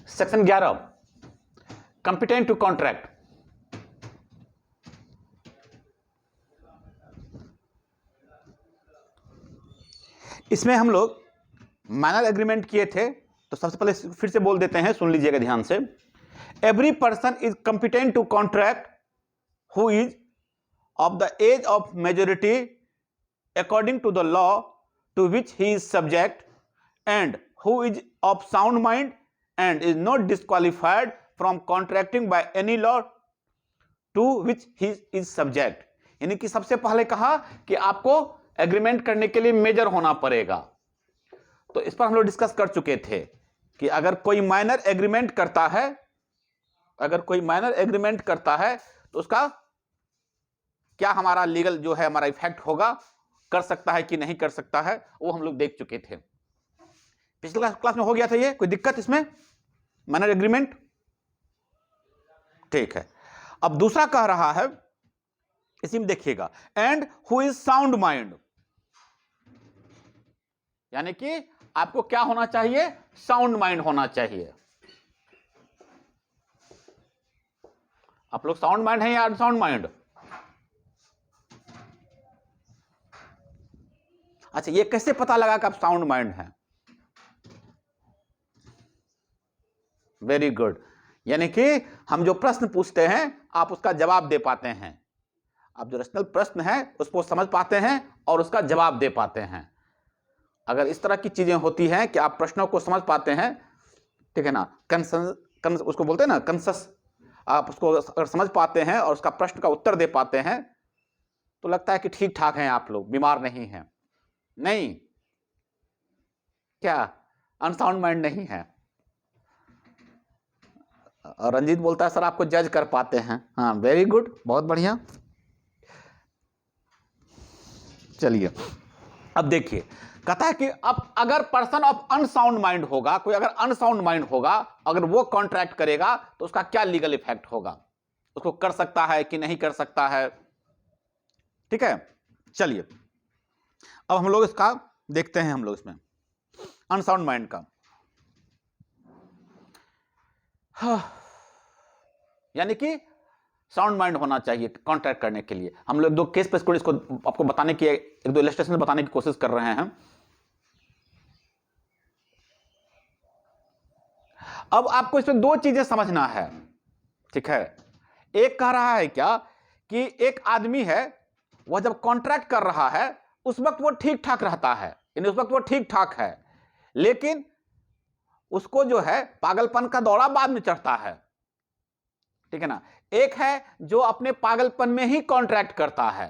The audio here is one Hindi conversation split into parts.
Section 11 competent to contract. इसमें हम लोग माइनर एग्रीमेंट किए थे, तो सबसे पहले फिर से बोल देते हैं, सुन लीजिएगा ध्यान से। Every person is competent to contract who is of the age of majority according to the law to which he is subject and who is of sound mind and is not disqualified from contracting by any law to which he is subject। यानी कि सबसे पहले कहा कि आपको एग्रीमेंट करने के लिए मेजर होना पड़ेगा। तो इस पर हम लोग डिस्कस कर चुके थे कि अगर कोई माइनर एग्रीमेंट करता है, तो उसका क्या हमारा लीगल जो है हमारा इफेक्ट होगा, कर सकता है कि नहीं कर सकता है, वो हम लोग देख चुके थे। पिछले क्लास में हो गया था ये, कोई दिक्कत इसमें माइनर एग्रीमेंट? ठीक है। अब दूसरा कह रहा है, इसी में देखिएगा, and who is sound mind, यानी कि आपको क्या होना चाहिए? साउंड माइंड होना चाहिए। आप लोग साउंड माइंड है या अनसाउंड माइंड? अच्छा, ये कैसे पता लगा कि आप साउंड माइंड हैं? Very good. यानी कि हम जो प्रश्न पूछते हैं आप उसका जवाब दे पाते हैं। आप जो रचनल प्रश्न है उसको समझ पाते हैं और उसका जवाब दे पाते हैं। अगर इस तरह की चीजें होती हैं कि आप प्रश्नों को समझ पाते हैं, ठीक है ना, उसको बोलते हैं ना कंसस, आप उसको अगर समझ पाते हैं और उसका प्रश्न का उत्तर दे पाते हैं तो लगता है कि ठीक ठाक हैं आप लोग, बीमार नहीं हैं। नहीं, क्या अनसाउंड माइंड नहीं है? और रंजीत बोलता है सर आपको जज कर पाते हैं। हाँ, वेरी गुड, बहुत बढ़िया। चलिए अब देखिए, कहता है कि अब अगर पर्सन ऑफ अनसाउंड माइंड होगा, कोई अगर अनसाउंड माइंड होगा, अगर वो कॉन्ट्रैक्ट करेगा तो उसका क्या लीगल इफेक्ट होगा, उसको कर सकता है कि नहीं कर सकता है। ठीक है, चलिए अब हम लोग इसका देखते हैं, हम लोग इसमें अनसाउंड माइंड का। यानी कि साउंड माइंड होना चाहिए कॉन्ट्रैक्ट करने के लिए। हम लोग दो केस पे इसको आपको बताने की, एक दो इलस्ट्रेशन बताने की कोशिश कर रहे हैं। अब आपको इसमें दो चीजें समझना है, ठीक है। एक कह रहा है क्या कि एक आदमी है, वह जब कॉन्ट्रैक्ट कर रहा है उस वक्त वो ठीक ठाक रहता है, यानी उस वक्त वो ठीक ठाक है, लेकिन उसको जो है पागलपन का दौरा बाद में चढ़ता है, ठीक है ना। एक है जो अपने पागलपन में ही कॉन्ट्रैक्ट करता है।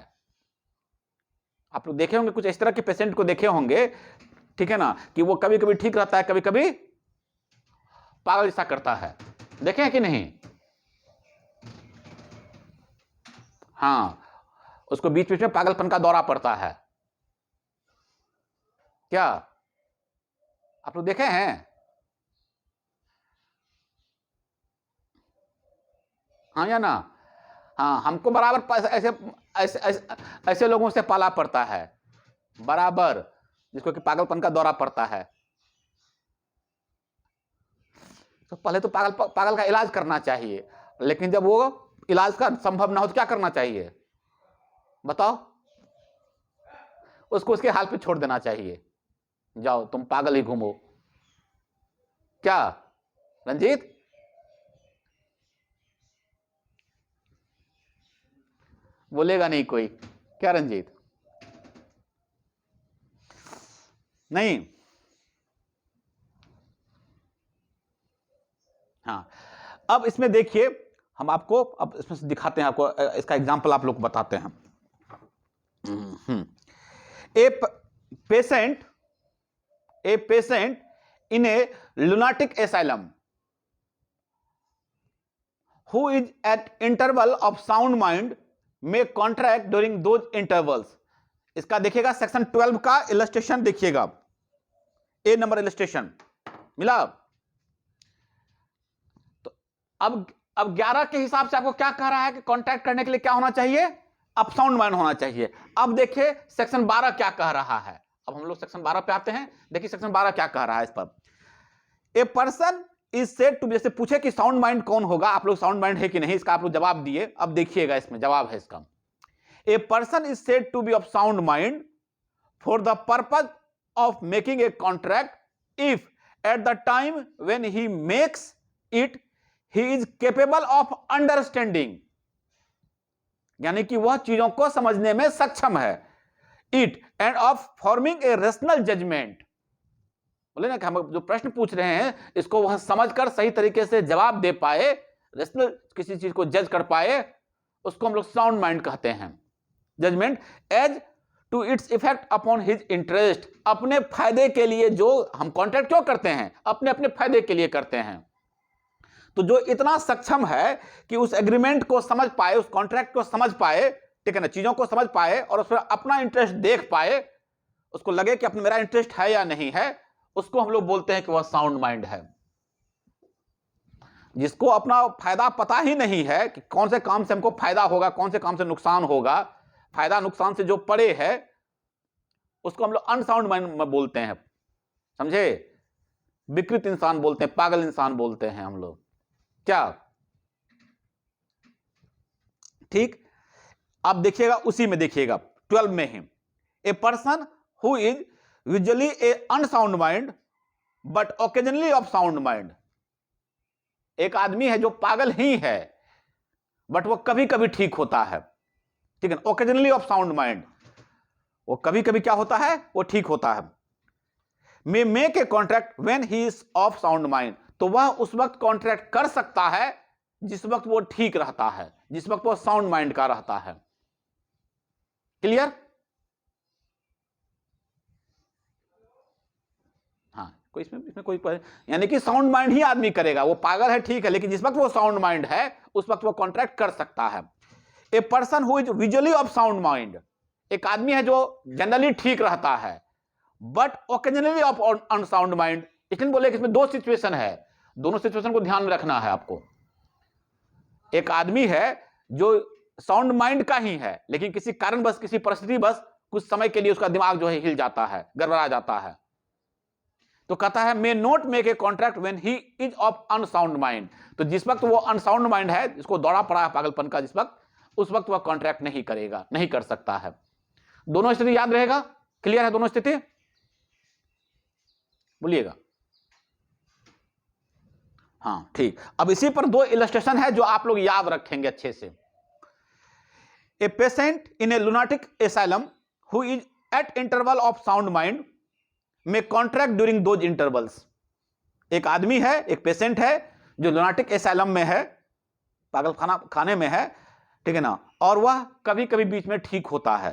आप लोग देखे होंगे, कुछ इस तरह के पेशेंट को देखे होंगे, ठीक है ना, कि वो कभी कभी ठीक रहता है, कभी कभी पागल जैसा करता है। देखे हैं कि नहीं? हाँ, उसको बीच बीच में पागलपन का दौरा पड़ता है। क्या आप लोग देखे हैं? हाँ या ना? हाँ, हमको बराबर ऐसे ऐसे ऐसे, ऐसे लोगों से पाला पड़ता है बराबर, जिसको कि पागलपन का दौरा पड़ता है। तो पहले तो पागल का इलाज करना चाहिए, लेकिन जब वो इलाज का संभव ना हो तो क्या करना चाहिए बताओ? उसको उसके हाल पे छोड़ देना चाहिए, जाओ तुम पागल ही घूमो। क्या रंजीत? बोलेगा नहीं कोई, क्या रंजीत? नहीं। हाँ, अब इसमें देखिए, हम आपको अब इसमें से दिखाते हैं, आपको इसका एग्जांपल आप लोग को बताते हैं। A patient in A lunatic asylum who is at interval of sound mind may contract during those intervals। इसका देखिएगा सेक्शन 12 का इलस्ट्रेशन देखिएगा, ए नंबर इलस्ट्रेशन मिला। तो अब 11 के हिसाब से आपको क्या कह रहा है कि कॉन्ट्रैक्ट करने के लिए क्या होना चाहिए? अप साउंड माइंड होना चाहिए। अब देखिए सेक्शन 12 क्या कह रहा है। अब हम लोग सेक्शन 12 पे आते हैं, देखिए सेक्शन 12 क्या कह रहा है इस पर। A person is said to be, जैसे पूछे कि साउंड माइंड कौन होगा, आप लोग साउंड माइंड है कि नहीं, इसका आप लोग जवाब दिए। अब देखिएगा इसमें जवाब है इसका, a person is said to be of sound mind for the purpose of making a contract if at the time when he makes it he is capable of understanding, यानी कि वह चीजों को समझने में सक्षम है, it and of forming a rational judgement. बोले ना कि हम जो प्रश्न पूछ रहे हैं इसको वह समझकर सही तरीके से जवाब दे पाए, रेशनल किसी चीज को जज कर पाए, उसको हम लोग साउंड माइंड कहते हैं। Judgement as to its effect upon his interest, अपने फायदे के लिए, जो हम कॉन्ट्रैक्ट क्यों करते हैं, अपने अपने फायदे के लिए करते हैं। तो जो इतना सक्षम है कि उस एग्रीमेंट को समझ पाए, उस कॉन्ट्रैक्ट को समझ पाए, ठीक है ना, चीजों को समझ पाए और उसमें अपना इंटरेस्ट देख पाए, उसको लगे कि अपना मेरा इंटरेस्ट है या नहीं है, उसको हम लोग बोलते हैं कि वह साउंड माइंड है। जिसको अपना फायदा पता ही नहीं है कि कौन से काम से हमको फायदा होगा, कौन से काम से नुकसान होगा, फायदा नुकसान से जो पड़े है, उसको हम लोग अनसाउंड माइंड में बोलते हैं, समझे, विकृत इंसान बोलते हैं, पागल इंसान बोलते हैं हम लोग, क्या, ठीक। अब देखिएगा उसी में, देखिएगा 12 में ही, a person who is usually a unsound mind but occasionally of sound mind, एक आदमी है जो पागल ही है बट वो कभी कभी ठीक होता है, ठीक है, ओकेजनली ऑफ साउंड माइंड, वो कभी कभी क्या होता है, वो ठीक होता है। May make a contract when he is of sound mind, तो वह उस वक्त कॉन्ट्रैक्ट कर सकता है जिस वक्त वो ठीक रहता है, जिस वक्त वो साउंड माइंड का रहता है। क्लियर? हाँ, कोई इसमें कोई, यानी कि साउंड माइंड ही आदमी करेगा, वो पागल है ठीक है, लेकिन जिस वक्त वो साउंड माइंड है उस वक्त वो कॉन्ट्रैक्ट कर सकता है। ए person who is visually of sound mind, एक आदमी है जो जनरली ठीक रहता है but occasionally of unsound mind, इसलिए बोले कि इसमें दो सिचुएशन है, दोनों सिचुएशन को ध्यान में रखना है आपको। एक आदमी है जो साउंड माइंड का ही है लेकिन किसी कारणवश, किसी परिस्थिति बस कुछ समय के लिए उसका दिमाग जो है हिल जाता है, गड़बड़ा जाता है, तो कहता है may not make a contract when he is of unsound mind, तो जिस वक्त वो अनसाउंड माइंड है, जिसको दौड़ा पड़ा है पागलपन का जिस वक्त, उस वक्त वह कॉन्ट्रैक्ट नहीं करेगा, नहीं कर सकता है। दोनों स्थिति याद रहेगा, क्लियर है दोनों स्थिति, बोलिएगा। हाँ ठीक, अब इसी पर दो इलस्ट्रेशन है जो आप लोग याद रखेंगे अच्छे से। A patient in A lunatic asylum who is eight interval of sound mind में कॉन्ट्रैक्ट ड्यूरिंग दोज इंटरवल्स, एक आदमी है, एक पेशेंट है जो लुनाटिक एसाइलम में है, पागल खाने में है, ठीक है ना, और वह कभी कभी बीच में ठीक होता है,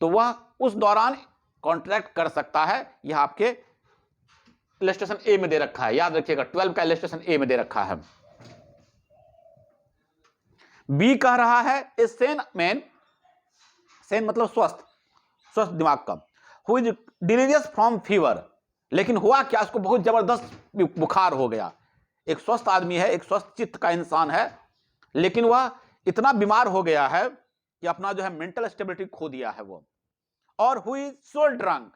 तो वह उस दौरान कॉन्ट्रैक्ट कर सकता है। यह आपके इलस्ट्रेशन ए में दे रखा है, याद रखिएगा 12 का इलस्ट्रेशन ए में दे रखा है। बी कह रहा है ए सेन मैन, सेन मतलब स्वस्थ, स्वस्थ दिमाग का, who is delirious from fever, लेकिन हुआ क्या, उसको बहुत जबरदस्त बुखार हो गया। एक स्वस्थ आदमी है, एक स्वस्थ चित्त का इंसान है, लेकिन वह इतना बीमार हो गया है कि अपना जो है मेंटल स्टेबिलिटी खो दिया है वो, और हु इज सो ड्रंक,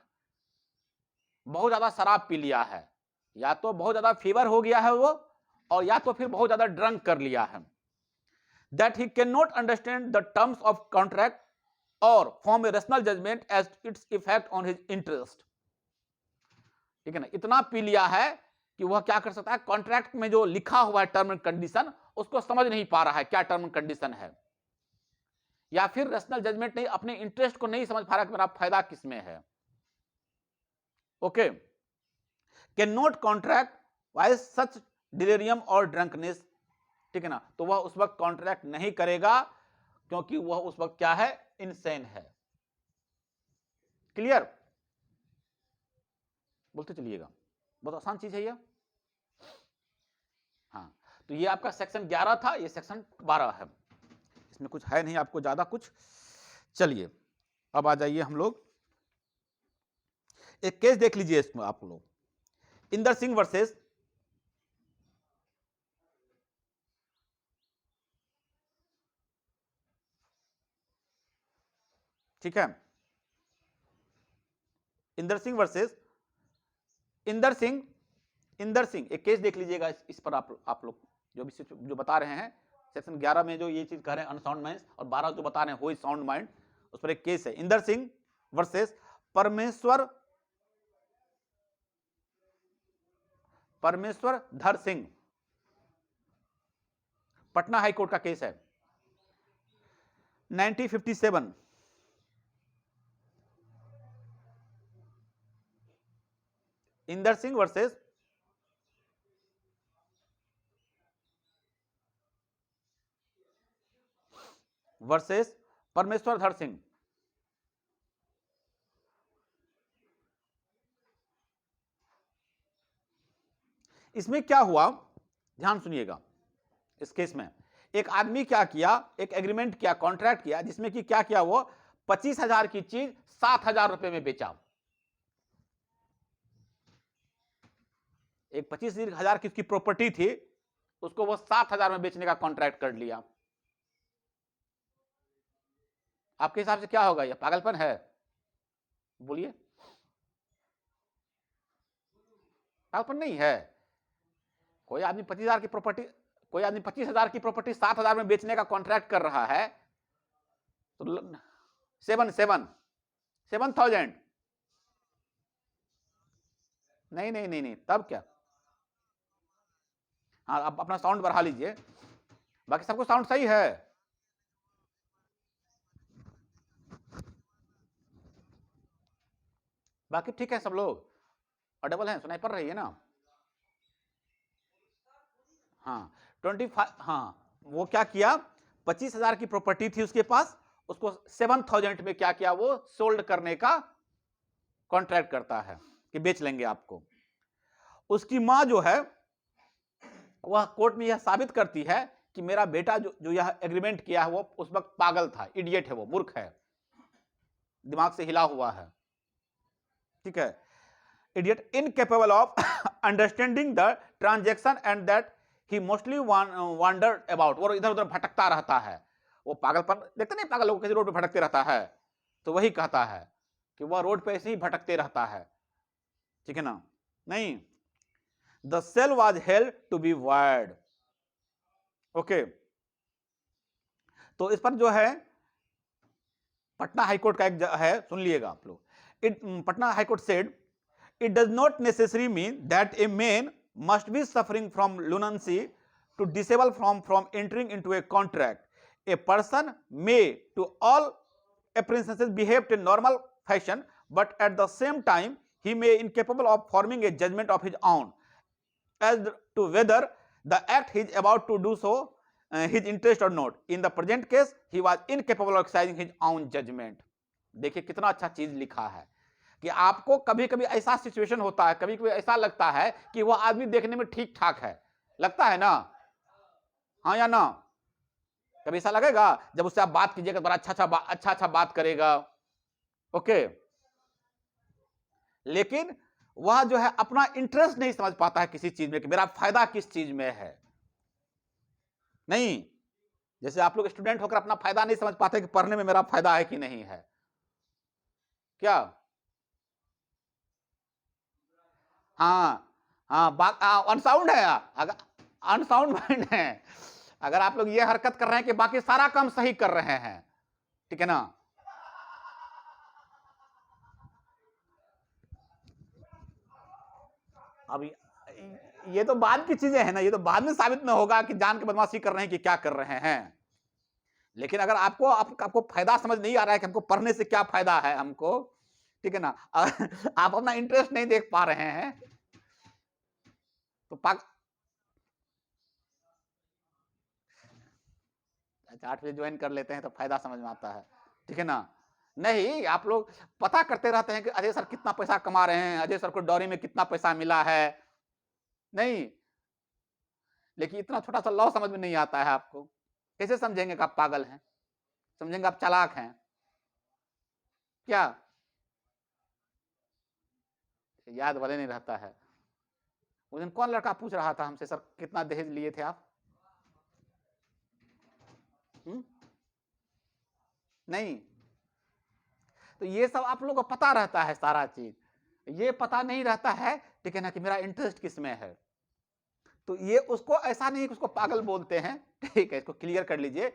बहुत ज्यादा शराब पी लिया है, या तो बहुत ज्यादा फीवर हो गया है वो, और या तो फिर बहुत ज्यादा ड्रंक कर लिया है, that he can not understand the terms of contract और form a rational judgement as its effect on his interest, ठीक है ना, इतना पी लिया है कि वह क्या कर सकता है, कॉन्ट्रैक्ट में जो लिखा हुआ है टर्म एंड कंडीशन उसको समझ नहीं पा रहा है क्या टर्म एंड कंडीशन है, या फिर रेशनल जजमेंट नहीं, अपने इंटरेस्ट को नहीं समझ पा रहा कि मेरा फायदा किसमें है। Okay, can not contract wise such delirium और ड्रंकनेस, ठीक है ना, तो वह उस वक्त कॉन्ट्रैक्ट नहीं करेगा क्योंकि वह उस वक्त क्या है, इनसेन है। क्लियर, बोलते चलिएगा, बहुत आसान चीज है ये। हाँ, तो ये आपका सेक्शन 11 था, ये सेक्शन 12 है, इसमें कुछ है नहीं आपको ज्यादा कुछ। चलिए अब आ जाइए, हम लोग एक केस देख लीजिए इसमें आप लोग, इंदर सिंह वर्सेस ठीक है, इंदर सिंह वर्सेस इंदर सिंह इंदर सिंह, एक केस देख लीजिएगा इस पर आप लोग जो बता रहे हैं सेक्शन 11 में जो ये चीज कह रहे हैं अनसाउंड माइंड, और 12 जो बता रहे हैं हो साउंड माइंड, उस पर एक केस है इंदर सिंह वर्सेस परमेश्वर धर सिंह, पटना हाई कोर्ट का केस है 1957। इंदर सिंह वर्सेस परमेश्वर धर सिंह। इसमें क्या हुआ ध्यान सुनिएगा। इस केस में एक आदमी क्या किया, एक एग्रीमेंट किया, कॉन्ट्रैक्ट किया, जिसमें कि क्या किया, वो 25,000 की चीज 7,000 रुपए में बेचा। एक 25,000 की उसकी प्रॉपर्टी थी, उसको वो 7,000 में बेचने का कॉन्ट्रैक्ट कर लिया। आपके हिसाब से क्या होगा? यह पागलपन है? बोलिए, पागलपन नहीं है। कोई आदमी 25,000 की प्रॉपर्टी, कोई आदमी 25,000 की प्रॉपर्टी 7,000 में बेचने का कॉन्ट्रैक्ट कर रहा है, तो 7,000 नहीं नहीं नहीं नहीं, तब क्या? हाँ, आप अपना साउंड बढ़ा लीजिए, बाकी सबको साउंड सही है। बाकी ठीक है सब लोग, ऑडिबल हैं, सुनाई पड़ रही है ना? हाँ 25, हाँ वो क्या किया, 25,000 की प्रॉपर्टी थी उसके पास, उसको 7,000 में क्या किया, वो सोल्ड करने का कॉन्ट्रैक्ट करता है कि बेच लेंगे आपको। उसकी मां जो है वह कोर्ट में यह साबित करती है कि मेरा बेटा जो यह एग्रीमेंट किया है वो उस वक्त पागल था, इडियट है, वो मूर्ख है, दिमाग से हिला हुआ है, ठीक है, idiot, incapable of understanding the transaction and that he mostly wander about, वो इधर उधर भटकता रहता है। वो पागलपन देखते नहीं, पागल लोग किसी रोड पे भटकते रहता है, तो वही कहता है कि वह रोड पे ऐसे ही भटकते रहता है, ठीक है ना? नहीं, the sale was held to be void. Okay, तो इस पर जो है पटना हाईकोर्ट का एक है, सुन लिएगा आप लोग। Patna high court said it does not necessary mean that a man must be suffering from lunacy to disable from entering into a contract. A person may to all appearances behave in normal fashion, but at the same time he may incapable of forming a judgment of his own as to whether the act he is about to do so his interest or not. In the present case he was incapable of exercising his own judgment. देखिए कितना अच्छा चीज लिखा है कि आपको कभी कभी ऐसा सिचुएशन होता है, कभी कभी ऐसा लगता है कि वह आदमी देखने में ठीक ठाक है, लगता है ना? हाँ या ना? कभी ऐसा लगेगा जब उससे आप बात कीजिएगा, बड़ा अच्छा बात करेगा, ओके, लेकिन वह जो है अपना इंटरेस्ट नहीं समझ पाता है किसी चीज में कि मेरा फायदा किस चीज में है। नहीं, जैसे आप लोग स्टूडेंट होकर अपना फायदा नहीं समझ पाते कि पढ़ने में मेरा फायदा है कि नहीं है, क्या? हाँ हाँ, अनसाउंड है, अगर अनसाउंड माइंड है, अगर आप लोग ये हरकत कर रहे हैं कि बाकी सारा काम सही कर रहे हैं, ठीक है ना? अब ये तो बाद की चीजें हैं ना, ये तो बाद में साबित में होगा कि जान के बदमाशी कर रहे हैं कि क्या कर रहे हैं। लेकिन अगर आपको फायदा समझ नहीं आ रहा है कि हमको पढ़ने से क्या फायदा है हमको, ठीक है ना, आप अपना इंटरेस्ट नहीं देख पा रहे हैं, तो 8 बजे ज्वाइन कर लेते हैं तो फायदा समझ में आता है, ठीक है ना? नहीं, आप लोग पता करते रहते हैं कि अजय सर कितना पैसा कमा रहे हैं, अजय सर को डॉरी में कितना पैसा मिला है, नहीं, लेकिन इतना छोटा सा लॉ समझ में नहीं आता है आपको। कैसे समझेंगे कि आप पागल हैं? समझेंगे आप चालाक हैं क्या? याद वाले नहीं रहता है। उस दिन कौन लड़का पूछ रहा था हमसे, सर कितना दहेज लिए थे आप? नहीं, तो ये सब आप लोगों को पता रहता है सारा चीज, ये पता नहीं रहता है, ठीक है ना, कि मेरा इंटरेस्ट किस में है। तो ये उसको ऐसा नहीं कि उसको पागल बोलते हैं, ठीक है, इसको क्लियर कर लीजिए।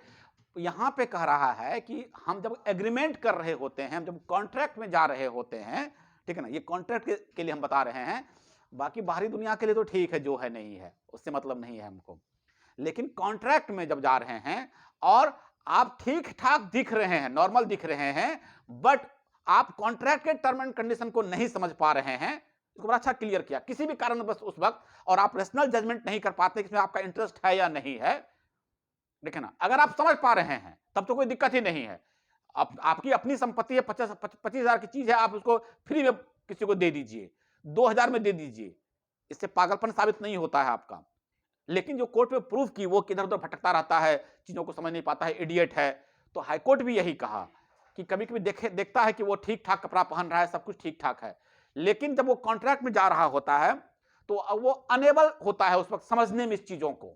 यहां पे कह रहा है कि हम जब एग्रीमेंट कर रहे होते हैं, हम जब कॉन्ट्रैक्ट में जा रहे होते हैं, ठीक है ना, ये कॉन्ट्रैक्ट के लिए हम बता रहे हैं। बाकी बाहरी दुनिया के लिए तो ठीक है, जो है नहीं है, उससे मतलब नहीं है हमको। लेकिन कॉन्ट्रैक्ट में जब जा रहे हैं और आप ठीक ठाक दिख रहे हैं, नॉर्मल दिख रहे हैं, बट आप कॉन्ट्रैक्ट के टर्म एंड कंडीशन को नहीं समझ पा रहे हैं, इसको बड़ा अच्छा क्लियर किया, किसी भी कारण बस उस वक्त, और आप रेशनल जजमेंट नहीं कर पाते कि इसमें आपका इंटरेस्ट है या नहीं है, देखे ना, अगर आप समझ पा रहे हैं तब तो कोई दिक्कत ही नहीं है। आपकी अपनी संपत्ति है, 25,000 की चीज है, आप उसको फ्री में किसी को दे दीजिए, 2,000 में दे दीजिए, इससे पागलपन साबित नहीं होता है आपका। लेकिन जो कोर्ट में प्रूफ की वो किधर उधर भटकता रहता है, चीजों को समझ नहीं पाता है, इडियट है। तो हाईकोर्ट भी यही कहा कि कभी कभी देखता है कि वो ठीक ठाक कपड़ा पहन रहा है, सब कुछ ठीक ठाक है, लेकिन जब वो कॉन्ट्रैक्ट में जा रहा होता है तो वो अनेबल होता है उस वक्त समझने में इस चीजों को,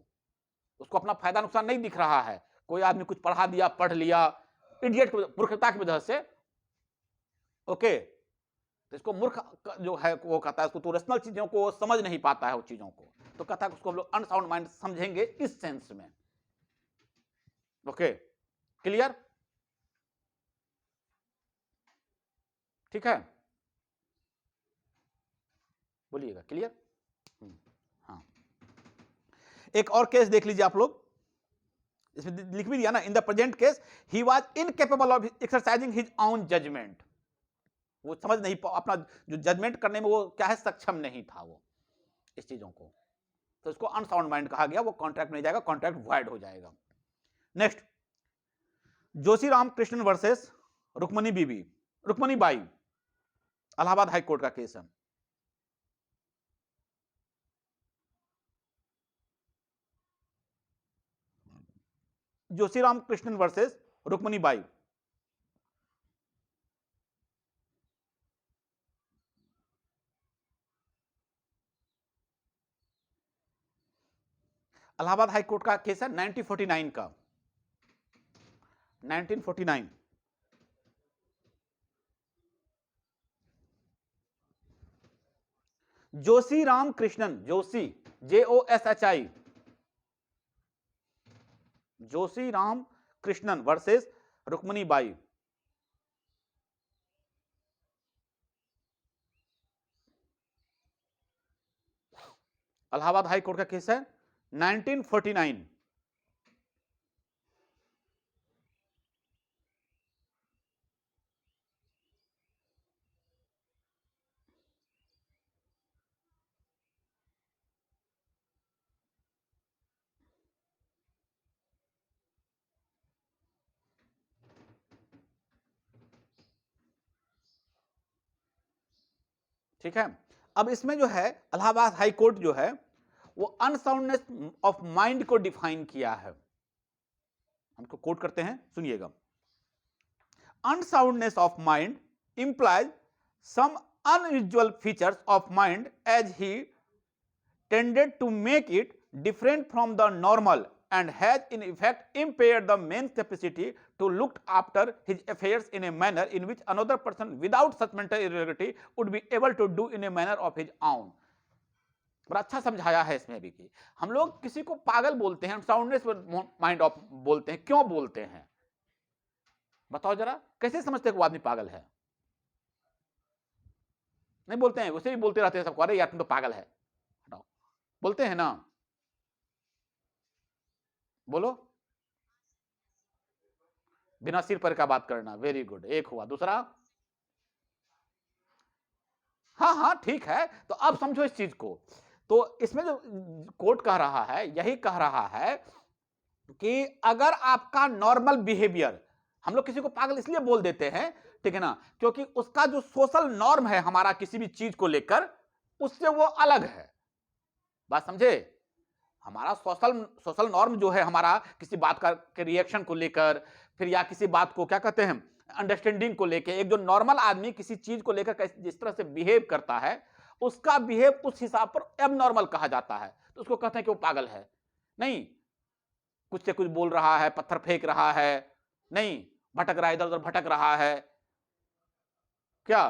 उसको अपना फायदा नुकसान नहीं दिख रहा है। कोई आदमी कुछ पढ़ा दिया, पढ़ लिया, इडियट मूर्खता की वजह से, ओके, तो इसको मूर्ख जो है वो कहता है, उसको तो रेशनल चीजों को समझ नहीं पाता है, उस चीजों को, तो कहता है उसको हम लोग अनसाउंड माइंड समझेंगे इस सेंस में। ओके, क्लियर, ठीक है, बोलिएगा, क्लियर। हाँ, एक और केस देख लीजिए आप लोग, इसमें लिख भी दिया ना, in the present case he was incapable of exercising his own judgement, वो समझ नहीं अपना जो जजमेंट करने में वो क्या है, सक्षम नहीं था वो इस चीजों को, तो इसको अनसाउंड माइंड कहा गया, वो कॉन्ट्रैक्ट में जाएगा, कॉन्ट्रैक्ट वॉइड हो जाएगा। Next, Joshi Ram Krishnan versus Rukmani Bai, Allahabad high court का केस है। Joshi Ram Krishnan versus Rukmani Bai, Allahabad high court का केस है 1949 का, 1949। Joshi Ram Krishnan, Joshi JOSHI, Joshi Ram Krishnan versus Rukmani Bai. Allahabad high court का केस है 1949। ठीक है, अब इसमें जो है इलाहाबाद हाई कोर्ट जो है वो अनसाउंडनेस ऑफ माइंड को डिफाइन किया है, हमको कोट करते हैं, सुनिएगा। Unsoundness of mind implies some unusual features of mind as he tended to make it different from the normal and has in effect impaired the man's capacity to look after his affairs in a manner in which another person without such mental irregularity would be able to do in a manner of his own। बड़ा अच्छा समझाया है इसमें भी कि हम लोग किसी को पागल बोलते हैं, साउंडनेस माइंड ऑफ बोलते हैं, क्यों बोलते हैं बताओ जरा, कैसे समझते हैं कि वो आदमी पागल है? नहीं बोलते हैं, उसे भी बोलते रहते हैं सबको, अरे यार तुम तो पागल है, हटाओ, बोलते हैं ना, बोलो, बिना सिर पर का बात करना, वेरी गुड, एक हुआ, दूसरा, हाँ हाँ ठीक है, तो अब समझो इस चीज को। तो इसमें जो कोर्ट कह रहा है, यही कह रहा है कि अगर आपका नॉर्मल बिहेवियर, हम लोग किसी को पागल इसलिए बोल देते हैं, ठीक है ना, क्योंकि उसका जो सोशल नॉर्म है हमारा किसी भी चीज को लेकर, उससे वो अलग है, बात समझे? हमारा सोशल नॉर्म जो है हमारा किसी बात का के रिएक्शन को लेकर, फिर या किसी बात को क्या कहते हैं, अंडरस्टैंडिंग को लेकर, एक जो नॉर्मल आदमी किसी चीज को लेकर जिस तरह से बिहेव करता है, उसका बिहेव उस हिसाब पर एबनॉर्मल कहा जाता है, तो उसको कहते हैं कि वो पागल है। नहीं, कुछ से कुछ बोल रहा है, पत्थर फेंक रहा है, नहीं भटक रहा है, इधर उधर भटक रहा है, क्या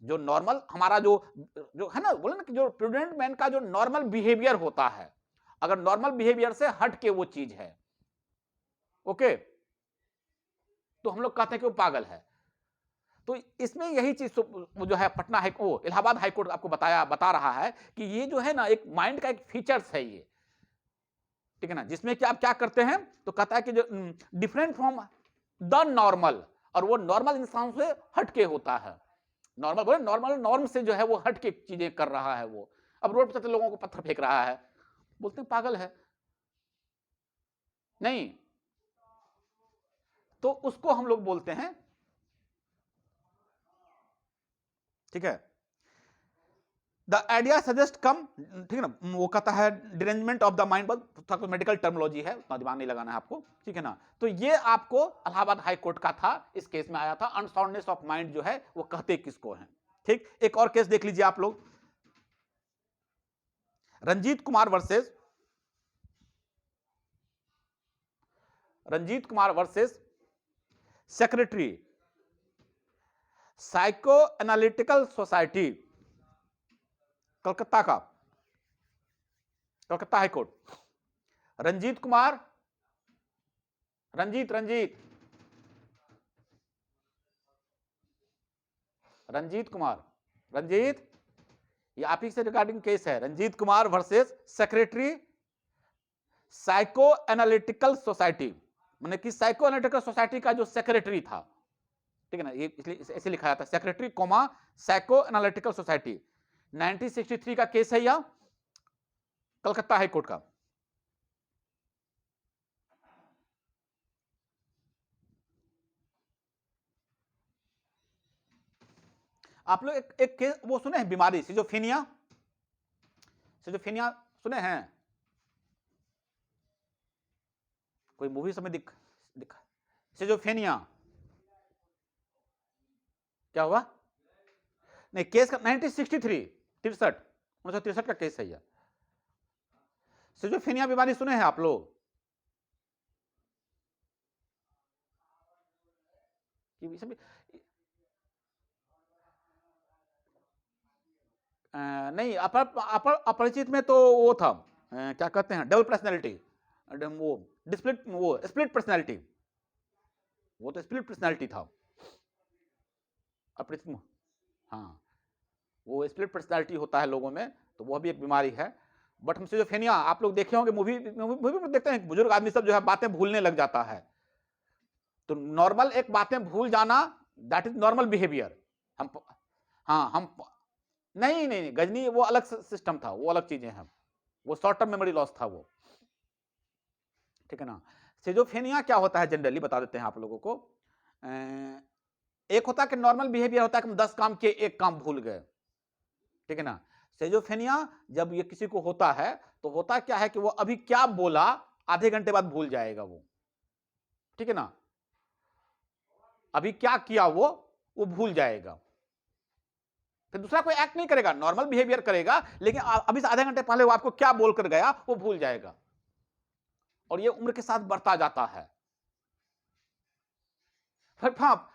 जो नॉर्मल हमारा जो जो है ना, बोले ना कि जो प्रूडेंट मैन का जो नॉर्मल बिहेवियर होता है, अगर नॉर्मल बिहेवियर से हट के वो चीज है, ओके, तो हम लोग कहते हैं कि वो पागल है। तो इसमें यही चीज वो जो है पटना हाई वो इलाहाबाद हाईकोर्ट आपको बता रहा है कि ये जो है ना एक माइंड का एक फीचर्स है ये, ठीक है ना, जिसमें कि आप क्या करते हैं, तो कहता है कि जो डिफरेंट फ्रॉम द नॉर्मल, और वो नॉर्मल इंसान से हटके होता है। नॉर्मल बोले नॉर्मल नॉर्म से जो है वो हटके चीजें कर रहा है वो। अब रोड पर चलते लोगों को पत्थर फेंक रहा है, बोलते हैं पागल है, नहीं, तो उसको हम लोग बोलते हैं, ठीक है, द आइडिया सजेस्ट कम, ठीक है ना, वो कहता है डिरेंजमेंट ऑफ द माइंड, बस मेडिकल टर्मोलॉजी है, उतना दिमाग नहीं लगाना है आपको, ठीक है ना। तो ये आपको इलाहाबाद हाई कोर्ट का था, इस केस में आया था, अनसाउंडनेस ऑफ माइंड जो है वो कहते किसको है। ठीक, एक और केस देख लीजिए आप लोग, Ranjit Kumar versus secretary psycho analytical society, Calcutta का, कलकत्ता हाईकोर्ट। रंजीत कुमार, रंजीत कुमार, रंजीत, ये आप ही से रिगार्डिंग केस है, Ranjit Kumar versus secretary psycho analytical society, माने कि साइको एनालिटिकल सोसाइटी का जो सेक्रेटरी था, ठीक है ना, ये इसलिए ऐसे लिखा जाता है secretary comma psycho analytical society, 1963 का केस है यह, कलकत्ता हाईकोर्ट का। आप लोग एक केस वो सुने हैं, बीमारी सिजोफ्रेनिया, सिजोफ्रेनिया सुने हैं, कोई मूवी समय दिखा सिजोफ्रेनिया, क्या हुआ, नहीं केस का 1963 का केस है यह, सिजोफ्रेनिया बीमारी सुने हैं आप लोग, नहीं अपरिचित में तो वो था, क्या कहते हैं, डबल पर्सनैलिटी, वो स्प्लिट पर्सनैलिटी, वो तो स्प्लिट पर्सनैलिटी था अपरिचित में, हाँ, वो स्प्लिट पर्सनैलिटी होता है लोगों में, तो वह भी एक बीमारी है। बट हम सिजोफ्रेनिया आप लोग देखे होंगे, मूवी में देखते हैं बुजुर्ग आदमी सब जो है बातें भूलने लग जाता है, तो नॉर्मल एक बातें भूल जाना, दैट इज नॉर्मल बिहेवियर। हम, हाँ हम, नहीं गजनी वो अलग सिस्टम था, वो अलग चीजें हैं, वो शॉर्ट टर्म मेमोरी लॉस था वो, ठीक है ना। सिजोफ्रेनिया क्या होता है जनरली बता देते हैं आप लोगों को, एक होता है कि नॉर्मल बिहेवियर होता है कि हम 10 काम किए, एक काम भूल गए, ठीक है ना। सिजोफ्रेनिया जब ये किसी को होता है, तो होता क्या है कि वो अभी क्या बोला आधे घंटे बाद भूल जाएगा वो, ठीक है ना, अभी क्या किया वो भूल जाएगा, फिर दूसरा कोई एक्ट नहीं करेगा, नॉर्मल बिहेवियर करेगा, लेकिन अभी से आधे घंटे पहले वो आपको क्या बोलकर गया वो भूल जाएगा, और ये उम्र के साथ बढ़ता जाता है, फिर हाँ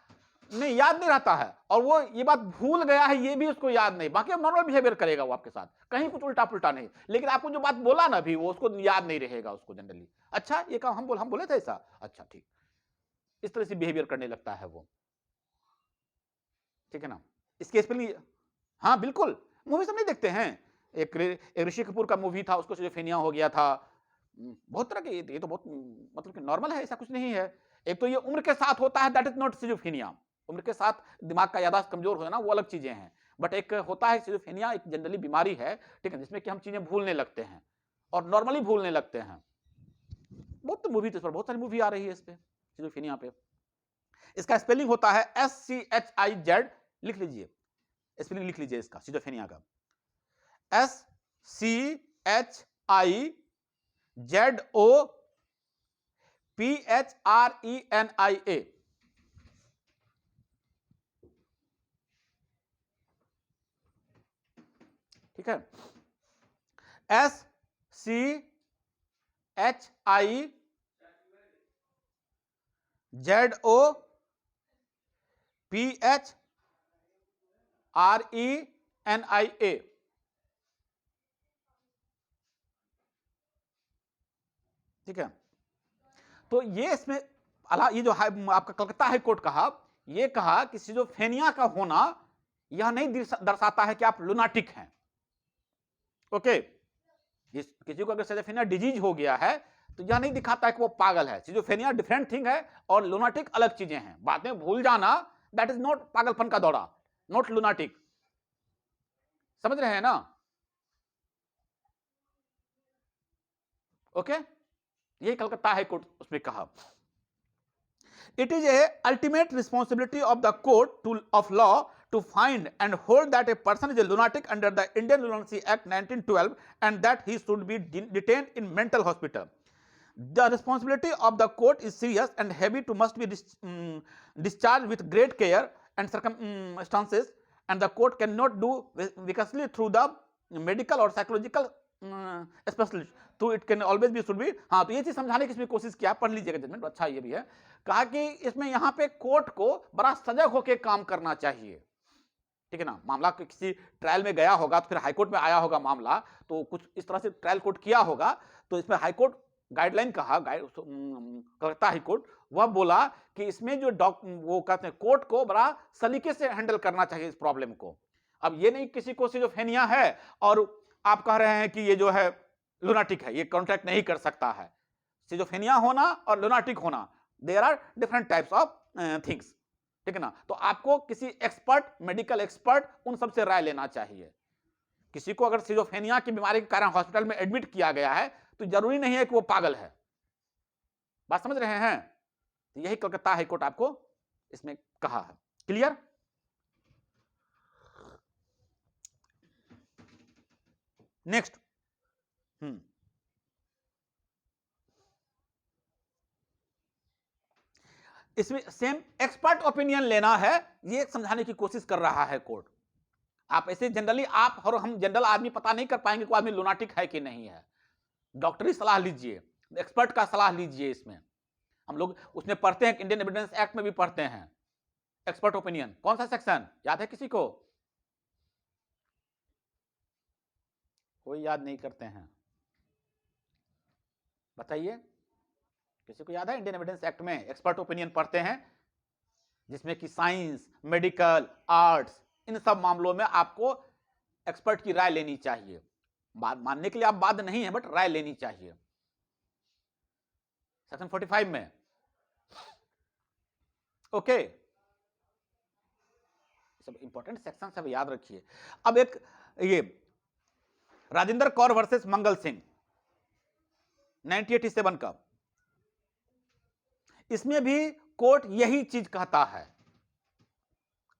नहीं याद नहीं रहता है, और वो ये बात भूल गया है ये भी उसको याद नहीं, बाकी नॉर्मल बिहेवियर करेगा वो आपके साथ, कहीं कुछ उल्टा पुल्टा नहीं, लेकिन आपको जो बात बोला ना भी वो उसको याद नहीं रहेगा उसको जनरली, अच्छा ये काम हम बोले थे ऐसा, अच्छा ठीक, इस तरह से बिहेवियर करने लगता है वो, ठीक है ना। इस केस पे हाँ बिल्कुल, मूवी सब नहीं देखते हैं, एक ऋषि कपूर का मूवी था, उसको सिजोफ्रेनिया हो गया था, बहुत तरह के, ये तो बहुत मतलब कि नॉर्मल है, ऐसा कुछ नहीं है। एक तो ये उम्र के साथ होता है, दैट इज नॉट सिजोफ्रेनिया, उम्र के साथ दिमाग का याददाश्त कमजोर हो जाना वो अलग चीजें हैं, बट एक होता है सिजोफ्रेनिया, एक जनरली बीमारी है, ठीक है, जिसमें कि हम चीजें भूलने लगते हैं और नॉर्मली भूलने लगते हैं, बहुत मूवी तो इस पर बहुत सारी मूवी आ रही है इस पे सिजोफ्रेनिया पे। इसका स्पेलिंग होता है SCHIZ, लिख लीजिए, स्पेलिंग लिख लीजिए इसका सिजोफ्रेनिया का, SCHIZOPHRENIA, ठीक है, SCHIZOPHRENIA, RENIA, ठीक है। तो ये इसमें ये जो आपका कलकत्ता हाई कोर्ट कहा, ये कहा कि सिजोफ्रेनिया का होना यह नहीं दर्शाता है कि आप लुनाटिक हैं। ओके, किसी को अगर सिजोफ्रेनिया डिजीज हो गया है तो यह नहीं दिखाता है कि वो पागल है। सिजोफ्रेनिया डिफरेंट थिंग है और लुनाटिक अलग चीजें हैं। बातें भूल जाना, दैट इज नॉट पागलपन का दौरा, नॉट लुनाटिक। समझ रहे हैं ना? ओके, यही कलकत्ता हाई कोर्ट उसमें कहा। It is a ultimate responsibility of the court of law to find and hold that a person is a lunatic under the Indian Lunacy Act 1912 and that he should be detained in mental hospital. The responsibility of the court is serious and heavy to must be discharged with great care and circumstances, and the court cannot do viciously through the medical or psychological specialist, तो it can always be should be. हाँ, तो ये चीज समझाने की इसमें कोशिश किया, पढ़ लीजिएगा जजमेंट, अच्छा ये भी है। कहा कि इसमें यहाँ पे कोर्ट को बड़ा सजग होकर काम करना चाहिए, ठीक है ना। मामला किसी ट्रायल में गया होगा तो फिर हाईकोर्ट में आया होगा मामला, तो कुछ इस तरह से ट्रायल कोर्ट किया होगा, तो इसमें हाईकोर्ट गाइडलाइन कहा, कलकत्ता हाईकोर्ट, वह बोला कि इसमें जो वो कहते हैं कोर्ट को बड़ा सलीके से हैंडल करना चाहिए इस प्रॉब्लम को। अब ये नहीं किसी को सिजोफ्रेनिया है और आप कह रहे हैं कि ये जो है लुनाटिक है, ये कॉन्ट्रैक्ट नहीं कर सकता है। सिजोफ्रेनिया होना और लुनाटिक होना, there are different types of things, ठीक है ना। तो आपको किसी एक्सपर्ट, मेडिकल एक्सपर्ट, उन सबसे राय लेना चाहिए। किसी को अगर सिजोफ्रेनिया की बीमारी के कारण हॉस्पिटल में एडमिट किया गया है तो जरूरी नहीं है कि वो पागल है। बात समझ रहे हैं? तो यही कलकत्ता हाईकोर्ट आपको इसमें कहा है। क्लियर? नेक्स्ट, इसमें सेम एक्सपर्ट ओपिनियन लेना है, ये समझाने की कोशिश कर रहा है कोर्ट। आप ऐसे जनरली, आप और हम जनरल आदमी पता नहीं कर पाएंगे कोई आदमी लुनाटिक है कि नहीं है। डॉक्टरी सलाह लीजिए, एक्सपर्ट का सलाह लीजिए। इसमें हम लोग उसमें पढ़ते हैं, इंडियन एविडेंस एक्ट में भी पढ़ते हैं एक्सपर्ट ओपिनियन। कौन सा सेक्शन याद है किसी को? कोई याद नहीं करते हैं, बताइए। किसी को याद है? इंडियन एविडेंस एक्ट में एक्सपर्ट ओपिनियन पढ़ते हैं, जिसमें कि साइंस, मेडिकल, आर्ट्स, इन सब मामलों में आपको एक्सपर्ट की राय लेनी चाहिए। बात मानने के लिए आप बाध्य नहीं है, बट राय लेनी चाहिए। सेक्शन 45 में। ओके, सब इंपॉर्टेंट सेक्शन सब याद रखिए। अब एक ये राजेंद्र कौर वर्सेस मंगल सिंह 1987 का, इसमें भी कोर्ट यही चीज कहता है।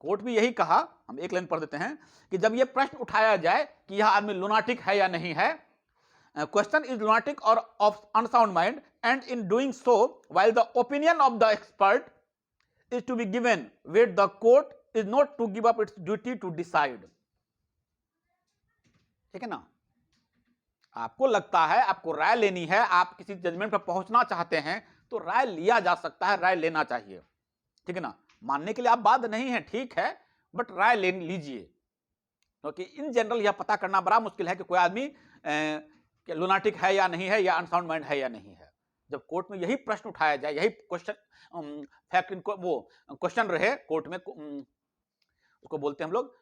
कोर्ट भी यही कहा, हम एक लाइन पढ़ देते हैं कि जब यह प्रश्न उठाया जाए कि यह आदमी लुनाटिक है या नहीं है, question is lunatic or of unsound mind and in doing so while the opinion of the expert is to be given weight, the court is not to give up its duty to decide. ठीक है ना। आपको लगता है, आपको राय लेनी है, आप किसी जजमेंट पर पहुंचना चाहते हैं, तो राय लिया जा सकता है, राय लेना चाहिए। ठीक है ना। मानने के लिए आप बाध्य नहीं है, ठीक है, बट राय ले लीजिए, क्योंकि इन जनरल यह पता करना बड़ा मुश्किल है कि कोई आदमी लुनाटिक है या नहीं है, या अनसाउंड माइंड है या नहीं है। जब कोर्ट में यही प्रश्न उठाया जाए, यही क्वेश्चन फैक्ट इनको वो क्वेश्चन रहे कोर्ट में, उसको बोलते हैं हम लोग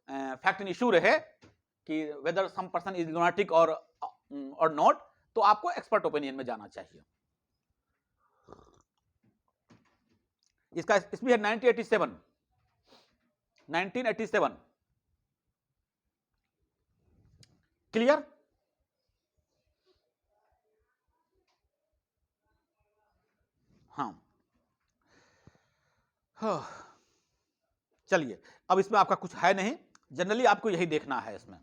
फैक्ट इन इशू रहे कि whether some person is lunatic or not, तो आपको एक्सपर्ट ओपिनियन में जाना चाहिए। इसका इसमें है 1987 क्लियर। हाँ, चलिए, अब इसमें आपका कुछ है नहीं, जनरली आपको यही देखना है इसमें।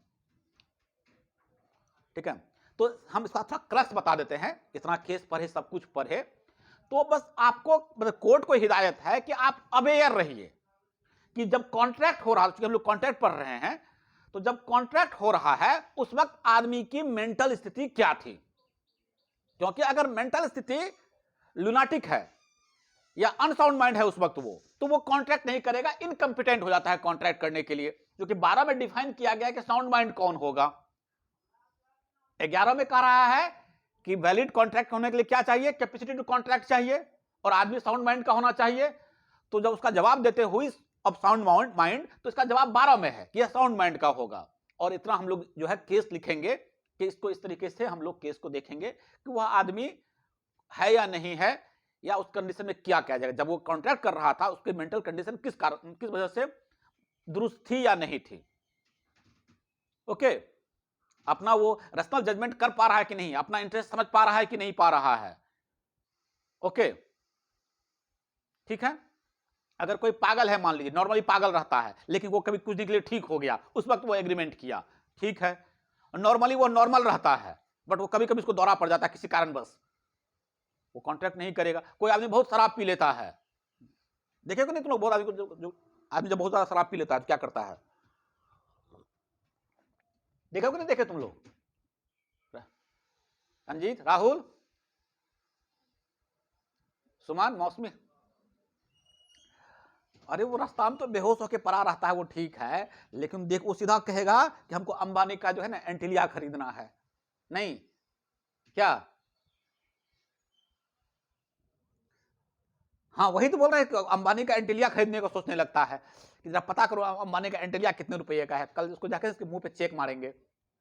ठीक है, तो हम इसका थोड़ा क्रक्स बता देते हैं। इतना केस पढ़े, सब कुछ पढ़े, तो बस आपको मतलब कोर्ट को हिदायत है कि आप अवेयर रहिए कि जब कॉन्ट्रैक्ट हो रहा है, क्योंकि हम लोग कॉन्ट्रैक्ट पढ़ रहे हैं, तो जब कॉन्ट्रैक्ट हो रहा है उस वक्त आदमी की मेंटल स्थिति क्या थी। क्योंकि अगर मेंटल स्थिति लुनाटिक है या अनसाउंड माइंड है उस वक्त वो, तो वो कॉन्ट्रैक्ट नहीं करेगा, इनकम्पिटेंट हो जाता है कॉन्ट्रैक्ट करने के लिए। जो कि 12 में डिफाइन किया गया है कि साउंड माइंड कौन होगा। 11 में कह रहा है कि वैलिड कॉन्ट्रैक्ट होने के लिए क्या चाहिए, कैपेसिटी टू कॉन्ट्रैक्ट चाहिए और आदमी साउंड माइंड का होना चाहिए। तो जब उसका जवाब देते हुई अब साउंड माइंड, तो इसका जवाब 12 में है कि यह साउंड माइंड का होगा। और इतना हम लोग जो है केस लिखेंगे कि इसको इस तरीके से हम लोग केस को देखेंगे कि वह आदमी है या नहीं है, या उस कंडीशन में क्या किया जाएगा। जब वो कॉन्ट्रैक्ट कर रहा था उसकी मेंटल कंडीशन किस कारण, किस वजह से दुरुस्त थी या नहीं थी। ओके, अपना वो रैशनल जजमेंट कर पा रहा है कि नहीं, अपना इंटरेस्ट समझ पा रहा है कि नहीं पा रहा है। ओके, ठीक है। अगर कोई पागल है, मान लीजिए नॉर्मली पागल रहता है, लेकिन वो कभी कुछ दिन के लिए ठीक हो गया, उस वक्त वो एग्रीमेंट किया, ठीक है। नॉर्मली वो नॉर्मल रहता है, बट वो कभी कभी उसको दौरा पड़ जाता है किसी कारणवश, वो कॉन्ट्रैक्ट नहीं करेगा। कोई आदमी बहुत शराब पी लेता है, देखे को नहीं तुम लोग, बहुत आदमी को जो आदमी जब बहुत ज्यादा शराब पी लेता है तो क्या करता है, देखे को नहीं देखे तुम लोग? रंजीत, राहुल, सुमान, मौसमी, अरे वो रास्ता में तो बेहोश होकर पड़ा रहता है, वो ठीक है, लेकिन देख वो सीधा कहेगा कि हमको अंबानी का जो है ना एंटीलिया खरीदना है। नहीं क्या? हाँ वही तो बोल रहे हैं, अंबानी का एंटीलिया खरीदने को सोचने लगता है कि जरा पता करो अंबानी का एंटीलिया कितने रुपये का है, कल उसको जाकर उसके मुंह पे चेक मारेंगे।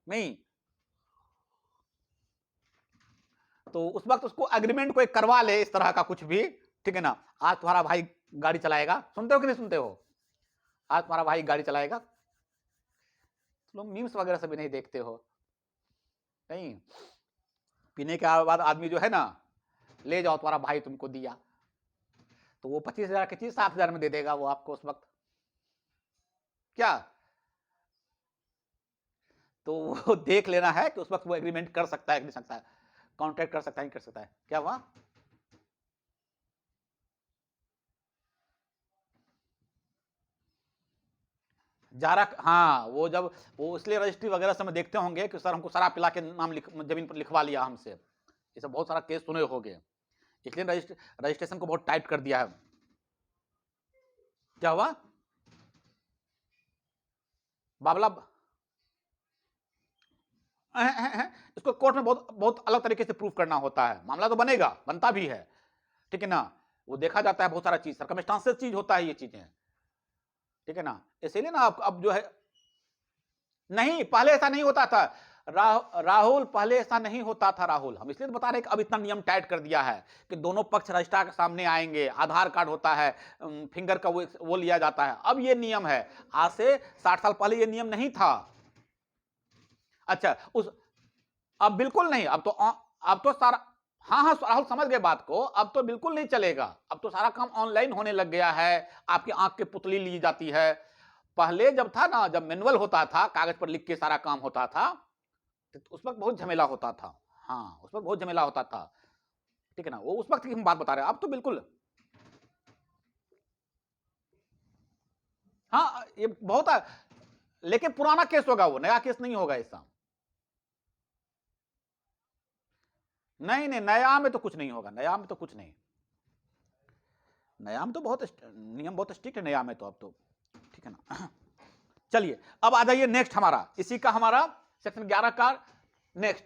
नहीं, तो उस वक्त उसको एग्रीमेंट कोई करवा ले इस तरह का कुछ भी, ठीक है ना। आज तुम्हारा भाई गाड़ी चलाएगा, सुनते हो कि नहीं सुनते हो? आज तुम्हारा भाई गाड़ी चलाएगा, तुम लोग मीम्स वगैरह से भी नहीं देखते हो? नहीं, पीने के बाद आदमी जो है ना, ले जाओ तुम्हारा भाई तुमको दिया, तो वो 25,000 की चीज 7,000 में दे देगा वो आपको उस वक्त, क्या? तो वो देख लेना है कि उस वक्त वो एग्रीमेंट कर सकता है कि नहीं सकता है, कॉन्ट्रैक्ट कर सकता है, नहीं कर सकता है। क्या हुआ? जारा, हाँ वो जब वो इसलिए रजिस्ट्री वगैरह से में देखते होंगे कि सर हमको शराब पिला के नाम जमीन पर लिखवा लिया हमसे, ये सब बहुत सारा केस सुने होंगे, इसलिए रजिस्ट्रेशन को बहुत टाइट कर दिया है। क्या हुआ? बाबला इसको कोर्ट में बहुत बहुत अलग तरीके से प्रूफ करना होता है, मामला तो बनेगा, बनता भी है, ठीक है ना। वो देखा जाता है बहुत सारा चीज, सर्कमस्टांसेस चीज होता है ये चीजें, ठीक है ना। इसीलिए ना अब जो है, नहीं पहले ऐसा नहीं होता था राहुल, पहले ऐसा नहीं होता था राहुल। हम इसलिए तो बता रहे हैं कि अब इतना नियम टाइट कर दिया है कि दोनों पक्ष रजिस्ट्रार के सामने आएंगे, आधार कार्ड होता है, फिंगर का वो लिया जाता है, अब ये नियम है। आज से 60 साल पहले ये नियम नहीं था। अच्छा उस अब बिल्कुल नहीं, अब तो सारा, हाँ हाँ राहुल समझ गए बात को, अब तो बिल्कुल नहीं चलेगा, अब तो सारा काम ऑनलाइन होने लग गया है, आपकी आंख की पुतली ली जाती है। पहले जब था ना, जब मैनुअल होता था, कागज पर लिख के सारा काम होता था, तो उस वक्त बहुत झमेला होता था। हाँ उस वक्त बहुत झमेला होता था, ठीक है ना। वो उस वक्त की हम बात बता रहे हैं, अब तो बिल्कुल, हाँ ये बहुत है, लेकिन पुराना केस होगा, वो नया केस नहीं होगा ऐसा। नहीं नहीं, नया में तो कुछ नहीं होगा, नया में तो कुछ नहीं, नया में तो बहुत नियम बहुत स्ट्रिक्ट है नया में तो, अब तो ठीक है ना। चलिए अब आ जाइए नेक्स्ट, हमारा इसी का हमारा सेक्शन 11 का नेक्स्ट,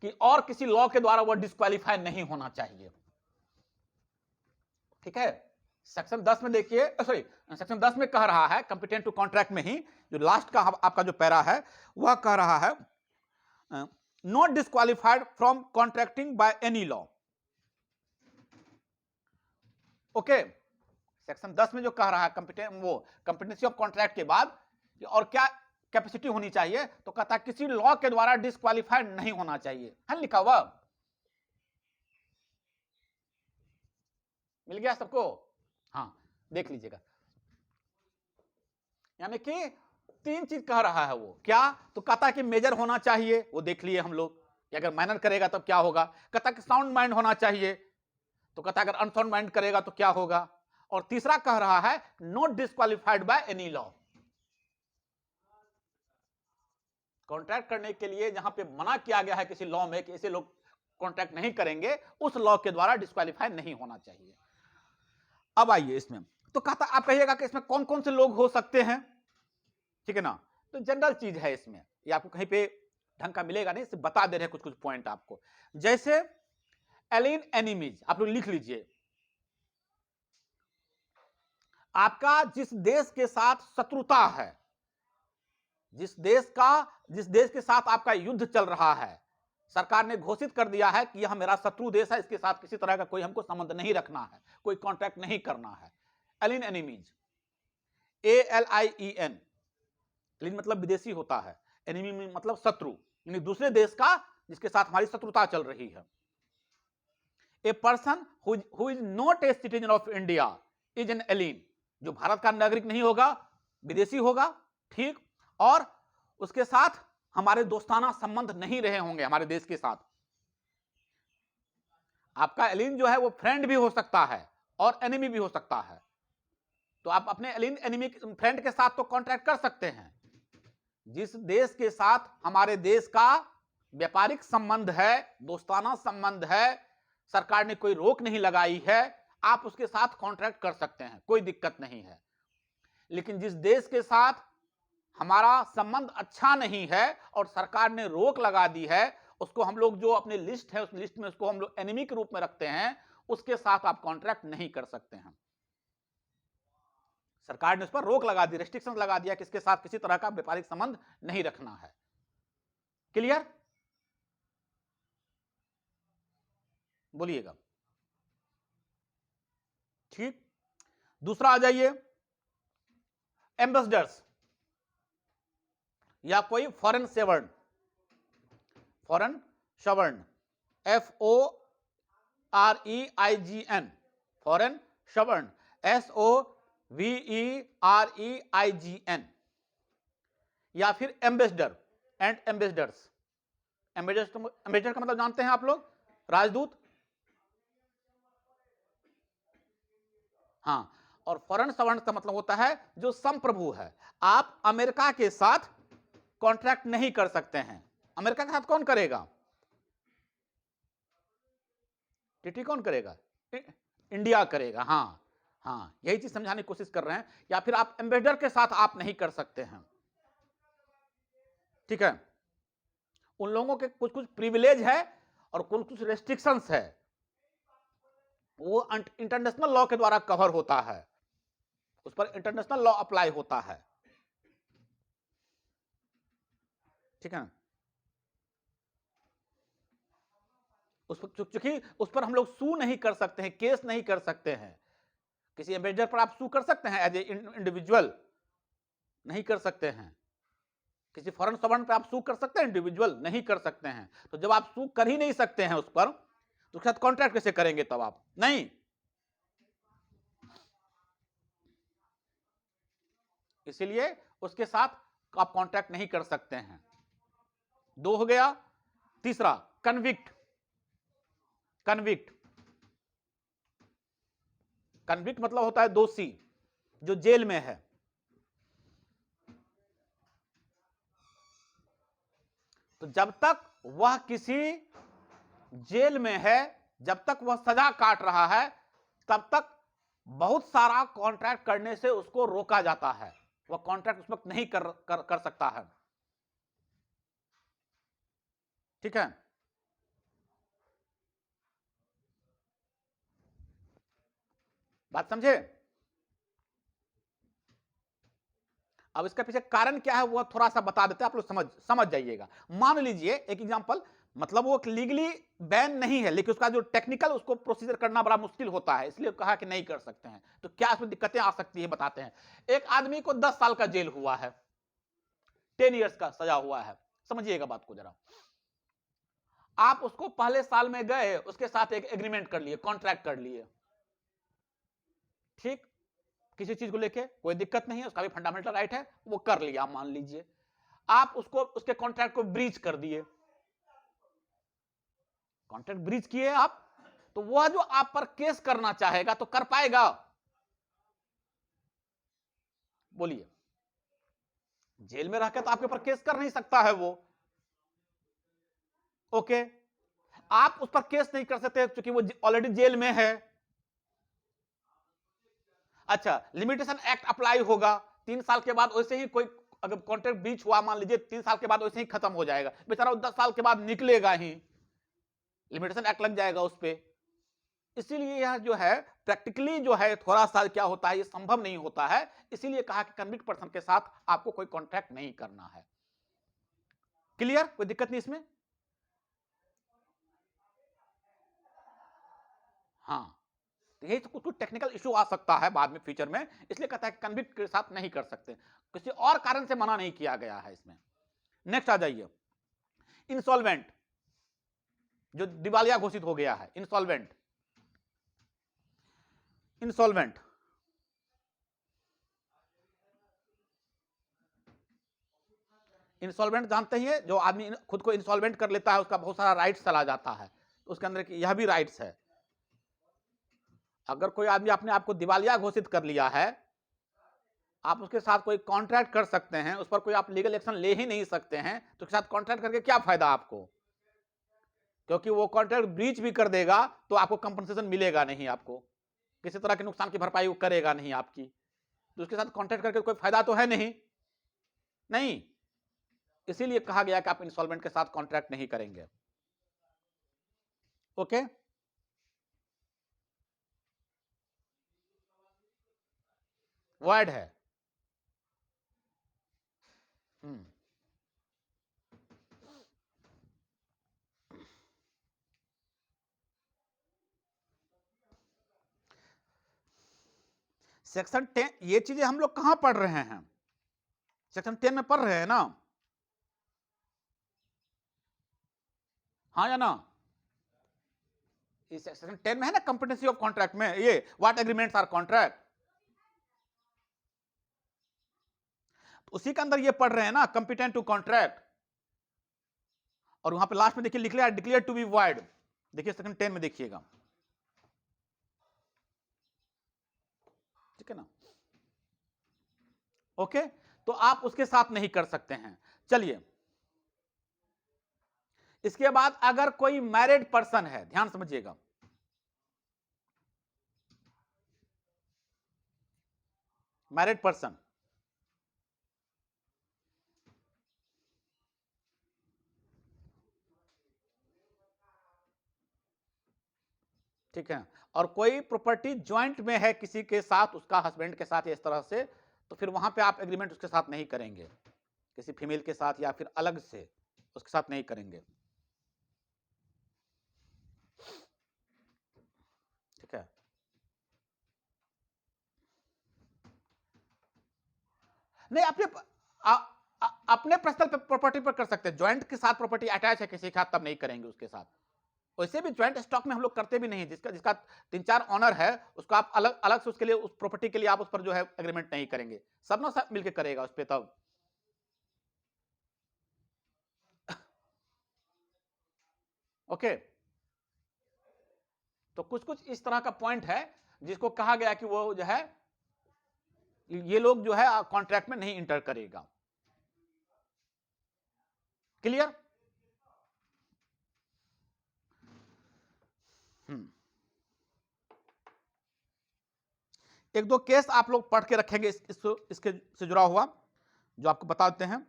कि और किसी लॉ के द्वारा वह डिस्क्वालीफाई नहीं होना चाहिए, ठीक है। सेक्शन 10 में देखिए, सॉरी सेक्शन 10 में कह रहा है, कंपिटेंट टू कॉन्ट्रैक्ट में ही जो लास्ट का आपका जो पैरा है वह कह रहा है not disqualified from contracting by any law. Okay, section 10 में जो कह रहा है कंपिटेंसी ऑफ कॉन्ट्रैक्ट के बाद और क्या कैपेसिटी होनी चाहिए, तो कहता है किसी लॉ के द्वारा डिस्क्वालिफाइड नहीं होना चाहिए, है लिखा हुआ, मिल गया सबको? हाँ देख लीजिएगा, यानी कि 3 चीज कह रहा है वो, क्या? तो कहता है कि मेजर होना चाहिए, वो देख लिए हम लोग कि अगर माइनर करेगा तब क्या होगा। कहता है कि साउंड माइंड होना चाहिए, तो कहता है अगर अनसाउंड माइंड करेगा तो क्या होगा। और तीसरा कह रहा है not disqualified by any law, contract करने के लिए जहां पे मना किया गया है किसी लॉ में कि ऐसे लोग कॉन्ट्रैक्ट नहीं करेंगे, उस लॉ के द्वारा डिस्क्वालीफाई नहीं होना चाहिए। अब आइए इसमें, तो कहता आप कहिएगा कि इसमें कौन कौन से लोग हो सकते हैं, ठीक है ना। तो जनरल चीज है इसमें, ये आपको कहीं पे ढंग का मिलेगा नहीं, सिर्फ बता दे रहे हैं कुछ कुछ पॉइंट आपको। जैसे एलियन एनिमीज आप लोग लिख लीजिए, आपका जिस देश के साथ शत्रुता है, जिस देश के साथ आपका युद्ध चल रहा है, सरकार ने घोषित कर दिया है कि यह मेरा शत्रु देश है, इसके साथ किसी तरह का कोई हमको संबंध नहीं रखना है, कोई कॉन्ट्रैक्ट नहीं करना है। एलियन एनिमीज, ALIEN, एलियन मतलब विदेशी होता है, एनिमी मतलब शत्रु, यानी दूसरे देश का जिसके साथ हमारी शत्रुता चल रही है। ए person who is not a citizen of India is an alien, जो भारत का नागरिक नहीं होगा, विदेशी होगा, ठीक, और उसके साथ हमारे दोस्ताना संबंध नहीं रहे होंगे हमारे देश के साथ। आपका एलियन जो है वो फ्रेंड भी हो सकता है और एनिमी भी हो सकता है, तो आप अपने एलियन एनिमी फ्रेंड के साथ तो कॉन्ट्रैक्ट कर सकते हैं। जिस देश के साथ हमारे देश का व्यापारिक संबंध है, दोस्ताना संबंध है, सरकार ने कोई रोक नहीं लगाई है, आप उसके साथ कॉन्ट्रैक्ट कर सकते हैं, कोई दिक्कत नहीं है। लेकिन जिस देश के साथ हमारा संबंध अच्छा नहीं है और सरकार ने रोक लगा दी है, उसको हम लोग जो अपनी लिस्ट है उस लिस्ट में उसको हम लोग एनिमी के रूप में रखते हैं, उसके साथ आप कॉन्ट्रैक्ट नहीं कर सकते हैं। सरकार ने उस पर रोक लगा दी, रेस्ट्रिक्शन लगा दिया कि इसके साथ किसी तरह का व्यापारिक संबंध नहीं रखना है। क्लियर? बोलिएगा। ठीक, दूसरा आ जाइए, एम्बेसडर्स या कोई foreign sovereign, foreign sovereign, FOREIGN, foreign sovereign, SOVEREIGN, या फिर एम्बेसडर एंड एम्बेसडर्स। एम्बेसडर का मतलब जानते हैं आप लोग, राजदूत, हाँ, और फॉरेन सर्वेंट का मतलब होता है जो संप्रभु है। आप अमेरिका के साथ कॉन्ट्रैक्ट नहीं कर सकते हैं। अमेरिका के साथ कौन करेगा? टीटी कौन करेगा? इंडिया करेगा। हाँ हाँ, यही चीज समझाने की कोशिश कर रहे हैं। या फिर आप एम्बेसडर के साथ आप नहीं कर सकते हैं, ठीक है। उन लोगों के कुछ कुछ प्रिविलेज है और कुछ कुछ रेस्ट्रिक्शंस है, वो इंटरनेशनल लॉ के द्वारा कवर होता है, उस पर इंटरनेशनल लॉ अप्लाई होता है, ठीक है। चूंकि उस पर हम लोग सू नहीं कर सकते हैं, केस नहीं कर सकते हैं। किसी एम्बेसडर पर आप सू कर सकते हैं एज ए इंडिविजुअल, नहीं कर सकते हैं। किसी फॉरेन सर्वेंट पर आप सू कर सकते हैं इंडिविजुअल, नहीं कर सकते हैं। तो जब आप सू कर ही नहीं सकते हैं उस पर, तो उसके साथ कॉन्ट्रैक्ट कैसे करेंगे? तब आप नहीं, इसीलिए उसके साथ आप कॉन्ट्रैक्ट नहीं कर सकते हैं। दो हो गया। तीसरा, कन्विक्ट। कन्विक्ट, कन्विक्ट मतलब होता है दोषी, जो जेल में है। तो जब तक वह किसी जेल में है, जब तक वह सजा काट रहा है, तब तक बहुत सारा कॉन्ट्रैक्ट करने से उसको रोका जाता है। वह कॉन्ट्रैक्ट उस वक्त नहीं कर सकता है, ठीक है। बात समझे? अब इसका पीछे कारण क्या है वो थोड़ा सा बता देते हैं, आप लोग समझ जाइएगा। मान लीजिए एक एग्जांपल, मतलब वो लीगली बैन नहीं है, लेकिन उसका जो टेक्निकल उसको प्रोसीजर करना बड़ा मुश्किल होता है, इसलिए कहा कि नहीं कर सकते हैं। तो क्या इसमें दिक्कतें आ सकती है, बताते हैं। एक आदमी को 10 साल का जेल हुआ है, 10 ईयर्स का सजा हुआ है। समझिएगा बात को जरा। आप उसको पहले साल में गए, उसके साथ एक एग्रीमेंट कर लिए, कॉन्ट्रैक्ट कर लिए, ठीक, किसी चीज को लेके कोई दिक्कत नहीं है, उसका भी फंडामेंटल राइट है, वो कर लिया। मान लीजिए आप उसको उसके कॉन्ट्रैक्ट को ब्रीच कर दिए, कॉन्ट्रैक्ट ब्रीच किए आप, तो वह जो आप पर केस करना चाहेगा तो कर पाएगा? बोलिए, जेल में रहकर तो आपके ऊपर केस कर नहीं सकता है वो, ओके। आप उस पर केस नहीं कर सकते क्योंकि वो ऑलरेडी जेल में है। अच्छा, लिमिटेशन एक्ट अप्लाई होगा 3 साल के बाद, वैसे ही कोई अगर कॉन्ट्रैक्ट ब्रीच हुआ, मान लीजिए 3 साल के बाद वैसे ही खत्म हो जाएगा, बेचारा 10 साल के बाद निकलेगा ही, लिमिटेशन एक्ट लग जाएगा उस पर। इसीलिए यह जो है प्रैक्टिकली जो है थोड़ा सा क्या होता है, ये संभव नहीं होता है। इसीलिए कहा कि कन्विक्ट पर्सन के साथ आपको कोई कॉन्ट्रैक्ट नहीं करना है। क्लियर? कोई दिक्कत नहीं इसमें? हाँ, तो यही तो कुछ टेक्निकल इशू आ सकता है बाद में फ्यूचर में, इसलिए कहता है कि कन्विक्ट के साथ नहीं कर सकते, किसी और कारण से मना नहीं किया गया है इसमें। नेक्स्ट आ जाइए, इंसॉल्वेंट, जो दिवालिया घोषित हो गया है, इंसॉल्वेंट। इंसॉल्वेंट इंसॉल्वेंट जानते ही है, जो आदमी खुद को इंसॉल्वेंट कर लेता है उसका बहुत सारा राइट्स चला जाता है, तो उसके अंदर यह भी राइट्स है। अगर कोई आदमी अपने आप को दिवालिया घोषित कर लिया है, आप उसके साथ कोई कॉन्ट्रैक्ट कर सकते हैं, उस पर कोई आप लीगल एक्शन ले ही नहीं सकते हैं, तो उसके साथ कॉन्ट्रैक्ट करके क्या फायदा आपको, क्योंकि वो कॉन्ट्रैक्ट ब्रीच भी कर देगा तो आपको कंपनसेशन मिलेगा नहीं, आपको किसी तरह के नुकसान की भरपाई वो करेगा नहीं आपकी, तो उसके साथ कॉन्ट्रैक्ट करके कोई फायदा तो है नहीं। नहीं, इसीलिए कहा गया कि आप इंस्टॉलमेंट के साथ कॉन्ट्रैक्ट नहीं करेंगे। ओके, वर्ड है। सेक्शन 10, ये चीजें हम लोग कहां पढ़ रहे हैं? सेक्शन 10 में पढ़ रहे हैं ना? हाँ या ना? इस सेक्शन 10 में है ना, कंपिटेंसी ऑफ कॉन्ट्रैक्ट में, ये व्हाट एग्रीमेंट्स आर कॉन्ट्रैक्ट, उसी के अंदर ये पढ़ रहे हैं ना, कंपिटेंट टू कॉन्ट्रैक्ट। और वहां पे लास्ट में देखिए डिक्लेयर टू बी वॉइड, देखिए सेक्शन 10 में देखिएगा, ठीक है ना? ओके, तो आप उसके साथ नहीं कर सकते हैं। चलिए, इसके बाद अगर कोई मैरिड पर्सन है, ध्यान समझिएगा, मैरिड पर्सन, ठीक है, और कोई प्रॉपर्टी ज्वाइंट में है किसी के साथ, उसका हस्बैंड के साथ, इस तरह से, तो फिर वहां पे आप एग्रीमेंट उसके साथ नहीं करेंगे, किसी फीमेल के साथ या फिर अलग से उसके साथ नहीं करेंगे, ठीक है? नहीं, अपने पर्सनल प्रॉपर्टी पर कर सकते हैं, ज्वाइंट के साथ प्रॉपर्टी अटैच है किसी के साथ, तब नहीं करेंगे उसके साथ। वैसे भी ज्वाइंट स्टॉक में हम लोग करते भी नहीं, जिसका जिसका 3-4 ऑनर है उसको आप अलग अलग से उसके लिए, उस प्रॉपर्टी के लिए आप उस पर जो है एग्रीमेंट नहीं करेंगे, सब ना सब मिलकर करेगा उस पर तब। ओके, तो कुछ कुछ इस तरह का पॉइंट है जिसको कहा गया कि वो जो है, ये लोग जो है कॉन्ट्रैक्ट में नहीं इंटर करेगा। क्लियर? एक दो केस आप लोग पढ़ के रखेंगे इसके से जुड़ा हुआ, जो आपको बता देते हैं।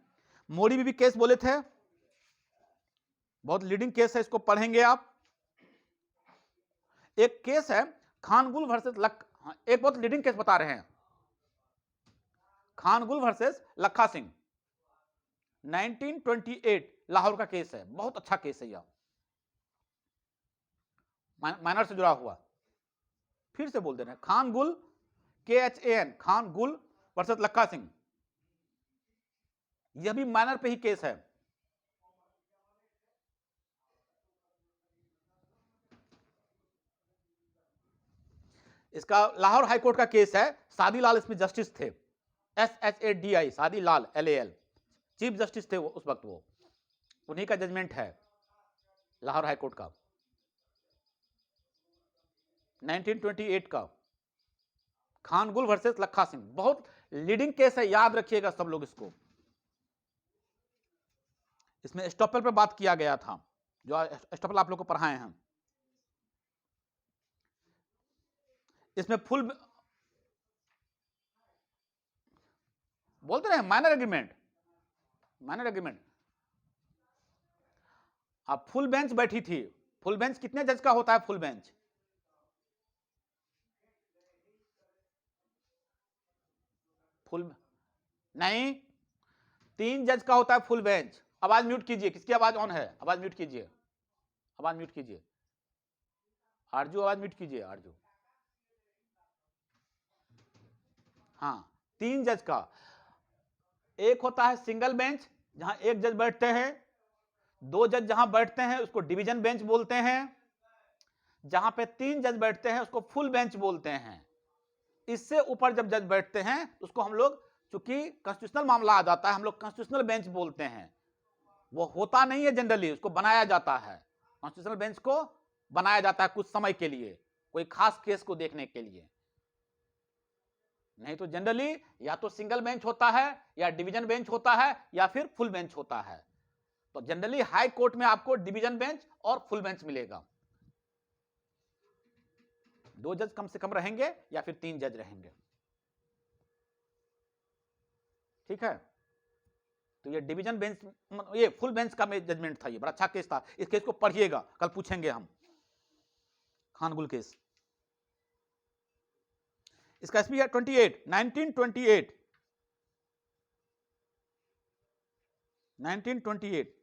मोदी भी केस बोले थे, बहुत लीडिंग केस है, इसको पढ़ेंगे आप। एक केस है खानगुल वर्सेस एक बहुत लीडिंग केस बता रहे हैं, खानगुल वर्सेस लखा सिंह, 1928 लाहौर का केस है, बहुत अच्छा केस है यह, माइनर से जुड़ा हुआ। फिर से बोल दे रहे हैं, खानगुल, KHAN, खानगुल वर्सेस लखा सिंह, यह भी माइनर पे ही केस है। इसका लाहौर हाईकोर्ट का केस है, सादी लाल इसमें जस्टिस थे, SHADI, सादी लाल LAL, चीफ जस्टिस थे वो उस वक्त, वो उन्हीं का जजमेंट है लाहौर हाईकोर्ट का, 1928 का, खानगुल वर्सेस लखा सिंह, बहुत लीडिंग केस है, याद रखिएगा सब लोग इसको। इसमें स्टॉपल पर बात किया गया था, जो स्टॉपल आप लोग को पढ़ाए हैं। इसमें फुल बोलते रहे माइनर एग्रीमेंट, माइनर एग्रीमेंट। अब फुल बेंच बैठी थी, फुल बेंच कितने जज का होता है? फुल बेंच फुल नहीं, 3 जज का होता है फुल बेंच। आवाज म्यूट कीजिए, किसकी आवाज ऑन है? आवाज म्यूट कीजिए, आवाज म्यूट कीजिए। आरजू आवाज म्यूट कीजिए, आरजू। हाँ, 3 जज का। एक होता है सिंगल बेंच जहां एक जज बैठते हैं, 2 जज जहां बैठते हैं उसको डिवीजन बेंच बोलते हैं, जहां पे 3 जज बैठते हैं उसको फुल बेंच बोलते हैं। इससे ऊपर जब जज बैठते हैं उसको हम लोग, चूंकि कॉन्स्टिट्यूशनल मामला आ जाता है, हम लोग कॉन्स्टिट्यूशनल बेंच बोलते हैं। वो होता नहीं है जनरली, उसको बनाया जाता है। कॉन्स्टिट्यूशनल बेंच को बनाया जाता है कुछ समय के लिए, कोई खास केस को देखने के लिए। नहीं तो जनरली या तो सिंगल बेंच होता है, या डिवीजन बेंच होता है, या फिर फुल बेंच होता है। तो जनरली हाई कोर्ट में आपको डिवीजन बेंच और फुल बेंच मिलेगा। 2 जज कम से कम रहेंगे या फिर 3 जज रहेंगे। ठीक है, तो ये डिवीजन बेंच, ये फुल बेंच का जजमेंट था। ये बड़ा अच्छा केस था, इस केस को पढ़िएगा, कल पूछेंगे हम। खानगुल केस, इसका एसपी है 1928 1928।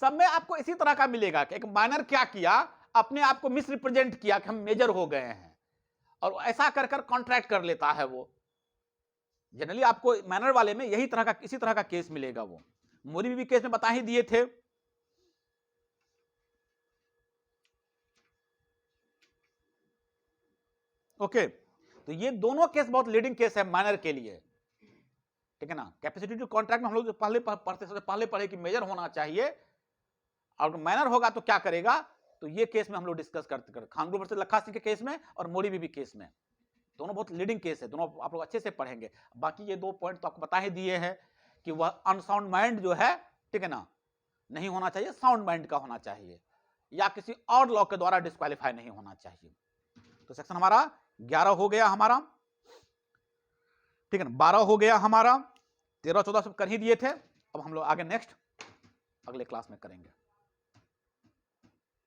सब में आपको इसी तरह का मिलेगा कि एक माइनर क्या किया, अपने आप को मिस रिप्रेजेंट किया कि हम मेजर हो गए हैं, और ऐसा कर कर कॉन्ट्रैक्ट कर लेता है वो। जनरली आपको माइनर वाले में यही तरह का, इसी तरह का केस मिलेगा। वो मोदी बीबी केस में बता ही दिए थे। ओके, तो ये दोनों केस बहुत लीडिंग केस है माइनर के लिए। ठीक है ना, कैपेसिटी टू कॉन्ट्रैक्ट में हम लोग पहले पढ़ते, सबसे पहले पढ़े कि मेजर होना चाहिए, और माइनर होगा तो क्या करेगा। तो ये केस में हम लोग डिस्कस करते खानगुल वर्सेस लखा सिंह के केस में और मोदी बीबी केस में। दोनों बहुत लीडिंग केस है, दोनों आप लोग अच्छे से पढ़ेंगे। बाकी ये 2 पॉइंट तो आपको बता ही दिए हैं कि वह अनसाउंड माइंड जो है, ठीक है ना, नहीं होना चाहिए, साउंड माइंड का होना चाहिए, या किसी और लॉ के द्वारा डिस्क्वालीफाई नहीं होना चाहिए। तो सेक्शन हमारा 11 हो गया हमारा, ठीक है ना, 12 हो गया हमारा, 13 14 सब कर ही दिए थे। अब हम लोग आगे नेक्स्ट अगले क्लास में करेंगे।